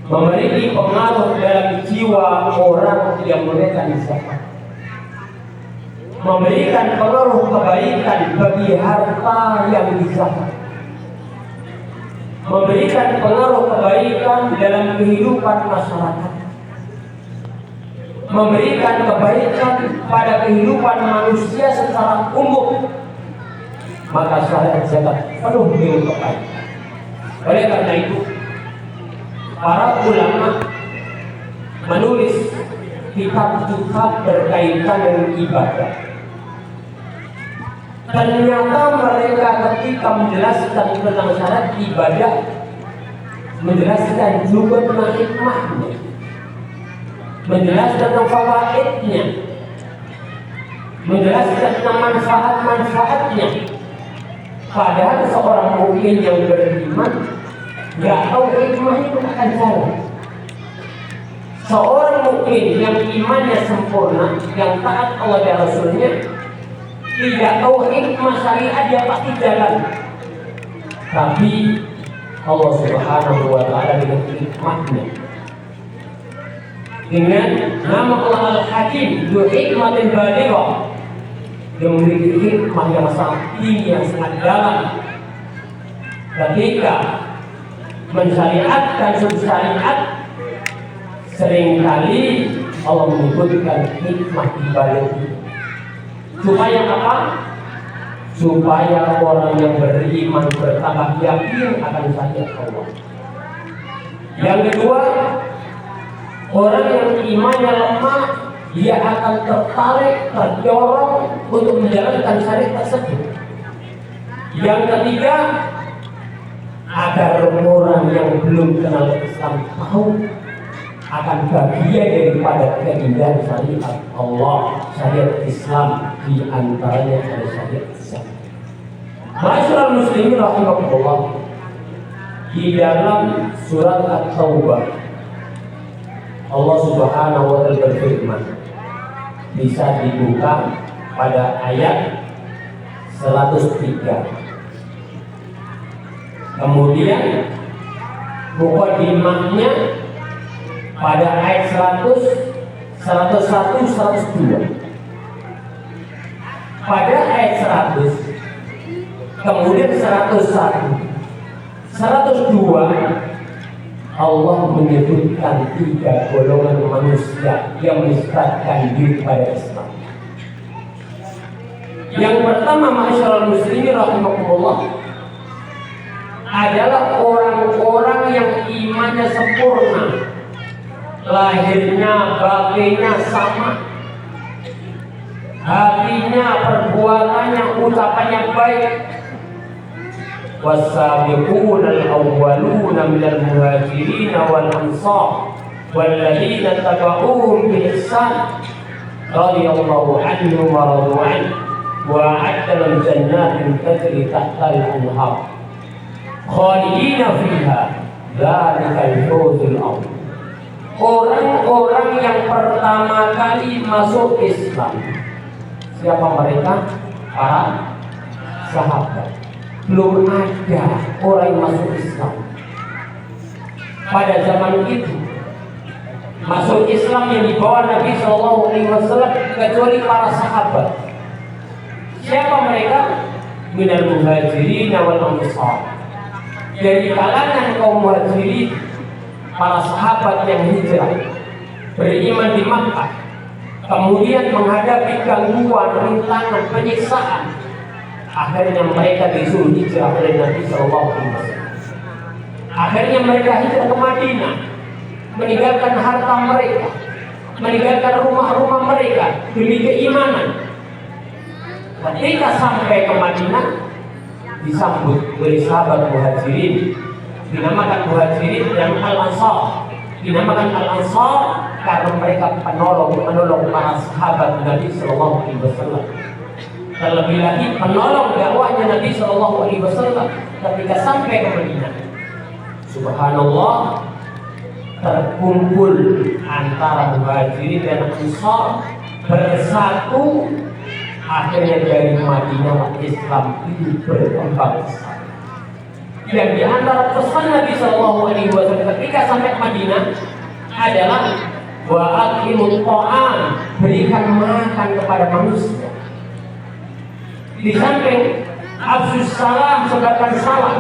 memiliki pengaruh dalam jiwa orang yang menunaikan zakat, memberikan pengaruh kebaikan bagi harta yang dizakat, memberikan pengaruh kebaikan dalam kehidupan masyarakat, memberikan kebaikan pada kehidupan manusia secara umum, maka syariat zakat penuh dengan kebaikan. Oleh karena itu, para ulama menulis kitab-kitab berkaitan dengan ibadah. Ternyata mereka ketika menjelaskan tentang syarat ibadah, menjelaskan juga tentang hikmahnya, menjelaskan tentang fawaidnya, menjelaskan tentang manfaat-manfaatnya. Padahal seorang mukmin yang beriman nggak tahu hikmah itu akan jalan. Seorang mukmin yang imannya sempurna, yang taat Allah dan Rasulnya, tidak tahu hikmah syariat, dia pasti jalan. Tapi Allah Subhanahu wa Ta'ala dengan hikmahnya, dengan nama Allah Al-Hakim, du hikmatin balighah, dia memiliki hikmah yang sangat tinggi, yang sangat dalam. Ketika mensyariatkan suatu syariat, seringkali Allah menyebutkan hikmah di balik itu. Supaya apa? Supaya orang yang beriman bertambah yakin akan syariat Allah. Yang kedua, orang yang imannya lemah, dia akan tertarik, terdorong untuk menjalankan syariat tersebut. Yang ketiga, agar orang yang belum kenal Islam tahu akan bagian daripada keindahan syariat Allah, syariat Islam, di antaranya ada syariat Islam. Masyaallah muslimin rahimakumullah, di dalam surat At-Taubah Allah Subhanahu wa Ta'ala berfirman, bisa dibuka pada ayat 103. Kemudian mukadimahnya pada ayat 100, 101, 102. Pada ayat 100, kemudian 101, 102, Allah menyebutkan 3 golongan manusia yang menisbatkan diri pada Islam. Yang pertama, masyaallah muslimin rahimakumullah, adalah orang-orang yang imannya sempurna, lahirnya, batinnya sama, hatinya, perbuatannya, ucapannya baik. Was-sabiquna al-awwaluna minal muhajirin wal ansar walladzina tabauhum bi ihsan radhiyallahu anhum wa radu anhu wa a'adda lahum jannatin tajri tahtaha al-anhar khalidina fiha dzalikal fawzul 'azim. Orang-orang yang pertama kali masuk Islam, siapa mereka? Para sahabat. Belum ada orang yang masuk Islam pada zaman itu. Masuk Islam yang dibawa Nabi SAW kecuali para sahabat. Siapa mereka? Minal muhajirin wal ansar, dari kalangan kaum muhajirin, para sahabat yang hijrah beriman di Makkah, kemudian menghadapi gangguan, rintangan, penyiksaan, akhirnya mereka disuruh hijrah oleh Nabi SAW. Akhirnya mereka hijrah ke Madinah, meninggalkan harta mereka, meninggalkan rumah-rumah mereka demi keimanan. Ketika sampai ke Madinah, disambut oleh sahabat muhajirin, dinamakan muhajirin dan al-ansar. Dinamakan al-ansar karena mereka penolong para sahabat Nabi SAW. Terlebih lagi penolong dakwahnya Nabi SAW ketika sampai ke Madinah. Subhanallah, terkumpul antara muhajirin dan ansar bersatu. Akhirnya dari Madinah Islam itu berkembang besar. Dan di antara pesan Nabi Shallallahu Alaihi Wasallam ketika sampai Madinah adalah wa aqimut ta'am, berikan makan kepada manusia. Di samping afsus salam, sebarkan salam.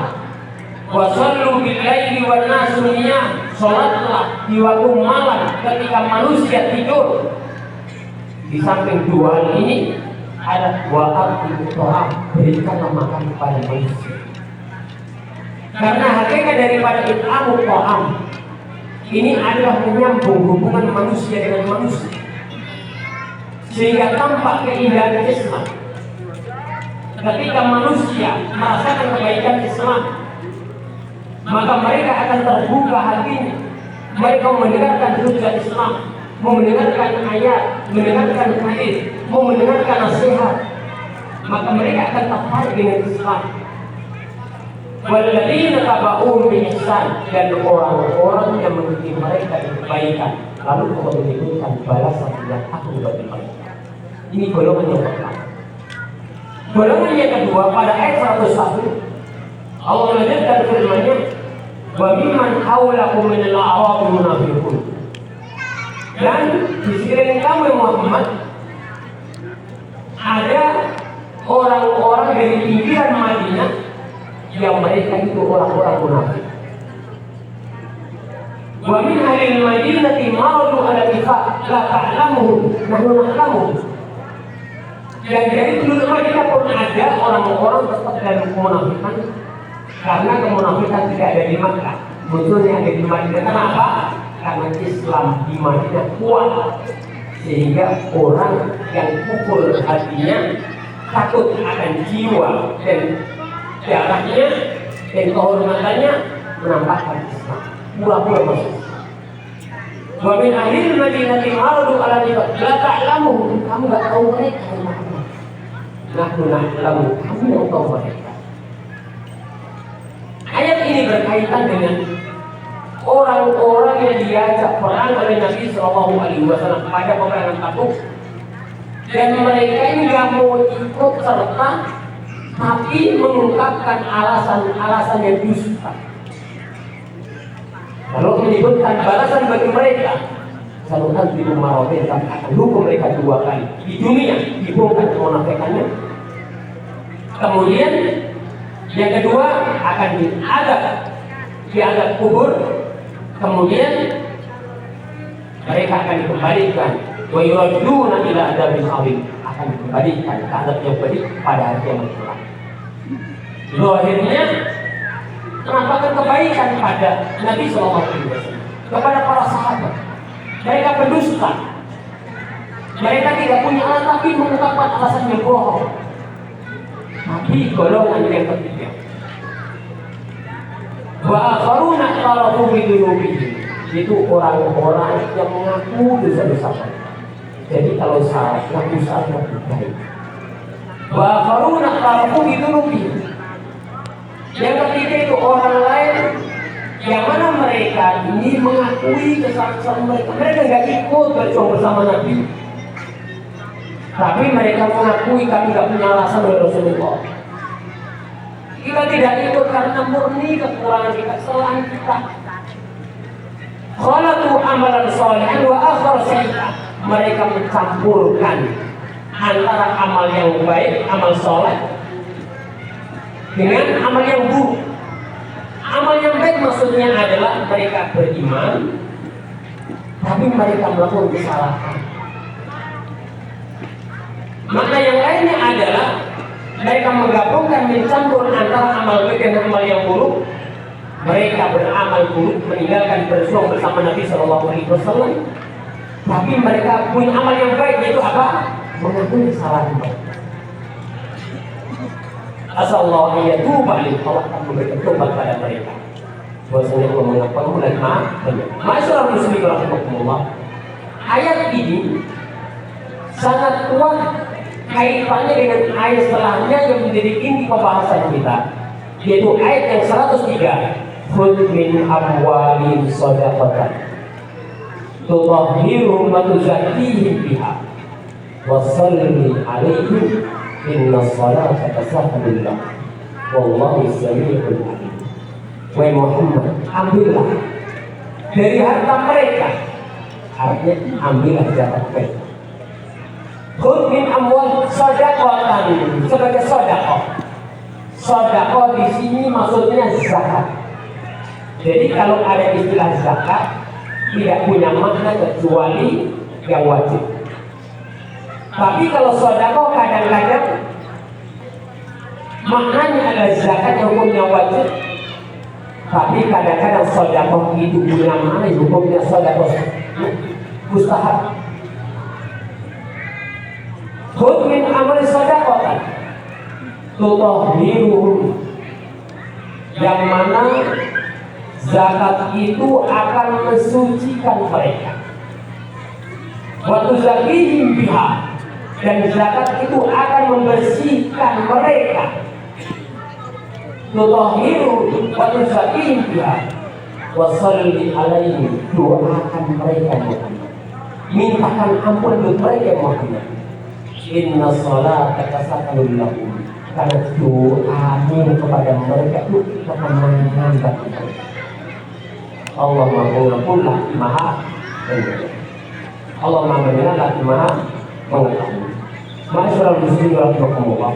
Wa sallu bil laili wan nasu niyam, salatlah di waktu malam ketika manusia tidur. Di samping dua hal ini ada wa aqimut ta'am, berikan makan kepada manusia. Karena hakikat daripada it'amut ta'am ini adalah menyambung hubungan manusia dengan manusia, sehingga tampak keindahan Islam. Ketika manusia merasakan kebaikan Islam, maka mereka akan terbuka hatinya. Mereka mendengarkan hujah Islam, mendengarkan ayat, mendengarkan hadis, mendengarkan nasihat, maka mereka akan tertarik dengan Islam. Walladzina tabauhum bi ihsan, dan orang-orang yang mengikuti mereka dengan kebaikan, lalu Allah menyebutkan balasan yang agung bagi mereka. Ini golongan yang pertama. Golongan yang kedua pada ayat 101 Allah melanjutkan firman-Nya, wa mimman haulakum minal a'rabi munafiqun. Dan di sekeliling kamu Muhammad ada orang-orang dari pinggiran Madinah yang mereka itu orang-orang munafik. Wa min ahlil madinati maradu ala nifaq la ta'lamuhum nahnu na'lamuhum. Dan dari penduduk Madinah pun ada orang-orang tetap dalam kemunafikan, karena kemunafikan tidak ada di Makkah, munculnya ada di Madinah. Kenapa? Karena Islam di Madinah kuat, sehingga orang yang kufur hatinya, takut akan jiwa dan darahnya dan kehormatannya, menampakkan Islam, pura-pura masuk. Wa min ahlil madinati maradu ala nifaq la ta'lamuhum, kamu enggak tahu mereka mana. Nahnu na'lamu, kamu yang tahu mereka. Ayat ini berkaitan dengan orang-orang yang diajak perang oleh Nabi Shallallahu Alaihi Wasallam pada peperangan Tabuk, dan mereka ini nggak mau ikut serta, tapi mengungkapkan alasan-alasan yang dusta. Kalau menyebutkan balasan bagi mereka, saluran di Marotin akan hukum mereka 2 kali di dunia, dibongkar kemunafikannya. Kemudian yang kedua akan diadab kubur. Kemudian mereka akan dikembalikan wa yuraduna ila adabil azim, akan dikembalikan ke azab yang pedih pada hari kiamat kelak. Akhirnya menampakkan kebaikan pada Nabi Sallallahu Alaihi Wasallam, kepada para sahabat. Mereka pendusta, mereka tidak punya alasan tapi mengungkapkan alasan yang bohong. Tapi golongan yang ketiga, wa akharuna qarafu bi dzunubihim, itu orang-orang yang mengaku dosa-dosa mereka. Jadi kalau salah, ngaku salah lebih baik. Wa akharuna qarafu bi dzunubihim, yang ketiga itu orang lain yang mana mereka ini mengakui kesalahan mereka. Mereka nggak ikut berjuang bersama Nabi, tapi mereka mengakui kami nggak punya alasan oleh Rasulullah. Kita tidak ikut karena murni kekurangan kita, kesalahan kita. Khalatu amalan sholihan wa akhar sayyi'ah. Mereka mencampurkan antara amal yang baik, amal soleh, dengan amal yang buruk. Amal yang baik maksudnya adalah mereka beriman, tapi mereka melakukan kesalahan. Maka yang lainnya adalah mereka menggabungkan, mencampur antara amal baik dan amal yang buruk. Mereka beramal buruk, meninggalkan berjuang bersama Nabi Shallallahu Alaihi Wasallam, tapi mereka punya amal yang baik, yaitu apa? Mengakui kesalahan mereka. Asallahu ayyatuba alaihim, Allah akan memberikan tobat pada mereka. Bahwasanya Allah mengampuni dan maaf. Masyaallah muslimin rahimakumullah. Ayat ini sangat kuat kaitannya dengan ayat setelahnya yang menjadi inti pembahasan kita, yaitu ayat yang 103. Khudh min amwalihim shadaqatan tutahhiruhum wa tuzakkihim biha wa shalli alaihim inna sholata sakanun lahum wallahu samii'un alim. wahai Muhammad, ambillah dari harta mereka, artinya ambillah zakat mereka. Khudh min amwal shadaqatan, sebagai sedekah. Sedekah di sini maksudnya zakat. Jadi kalau ada istilah zakat tidak punya makna kecuali yang wajib. Tapi kalau sedekah kadang-kadang maknanya adalah zakat yang hukumnya wajib. Tapi kadang-kadang sedekah itu punya makna hukumnya sedekah mustahab. Khudh min amwal shadaqatan tutahhiruhum, yang mana zakat itu akan mensucikan mereka. Wa tuzakihim biha, dan zakat itu akan membersihkan mereka. Tutahhiruhum wa tuzakihim biha wa shalli alaihim, doakan mereka Muhammad, mintakan ampun untuk mereka Muhammad. Inna salataka sakanun lahum, karena doamu kepada mereka itu ketenangan bagi mereka. Allah Maha Maha Allah Maha Maha mengetahui. Masyaallah muslimin rahimakumullah.